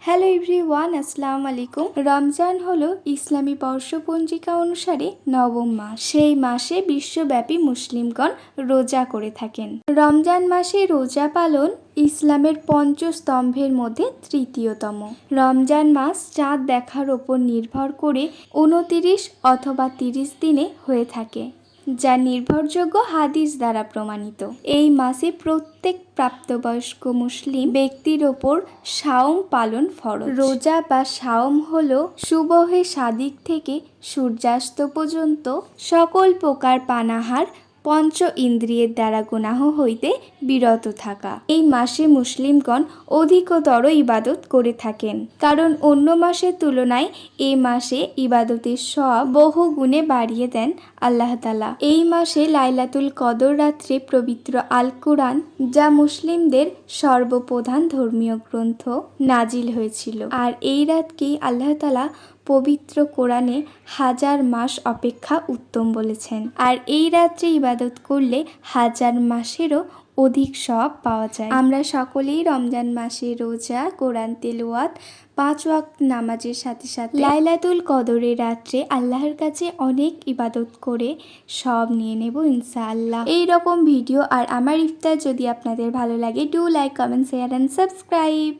Hello everyone, আসসালামু আলাইকুম। রমজান হলো ইসলামী বর্ষপঞ্জিকা অনুসারে নবম মাস। সেই মাসে বিশ্বব্যাপী মুসলিমগণ রোজা করে থাকেন। রমজান মাসে রোজা পালন ইসলামের পঞ্চস্তম্ভের মধ্যে তৃতীয়তম। রমজান মাস চাঁদ দেখার ওপর নির্ভর করে 29 অথবা 30 দিনে হয়ে থাকে, যা নির্ভরযোগ্য হাদিস দ্বারা প্রমাণিত। এই মাসে প্রত্যেক প্রাপ্তবয়স্ক মুসলিম ব্যক্তির ওপর সাওম পালন ফরজ। রোজা বা সাওম হলো সুবহে সাদিক থেকে সূর্যাস্ত পর্যন্ত সকল প্রকার পানাহার, পঞ্চ ইন্দ্রিয়ের দ্বারা গুনাহ হইতে বিরত থাকা। এই মাসে মুসলিমগণ অধিকতর ইবাদত করে থাকেন, কারণ অন্য মাসের তুলনায় এই মাসে ইবাদতের সব বহু গুণে বাড়িয়ে দেন আল্লাহ তাআলা। এই মাসে লাইলাতুল কদর রাত্রে পবিত্র আল কুরআন, যা মুসলিমদের সর্বপ্রধান ধর্মীয় গ্রন্থ, নাজিল হয়েছিল। আর এই রাতকেই আল্লাহ তাআলা পবিত্র কোরআনে 1000 মাস অপেক্ষা উত্তম বলেছেন। আর এই রাত্রে ইবাদত করলে 1000 মাসেরও অধিক সওয়াব পাওয়া যায়। আমরা সকলেই রমজান মাসে রোজা, কোরআন তেলাওয়াত, 5 ওয়াক্ত নামাজের সাথে সাথে লাইলাতুল কদরের রাত্রে আল্লাহর কাছে অনেক ইবাদত করে সব নিয়ে নেব ইনশাআল্লাহ। এই রকম ভিডিও আর আমার ইফতার যদি আপনাদের ভালো লাগে, do like, comment, share and subscribe.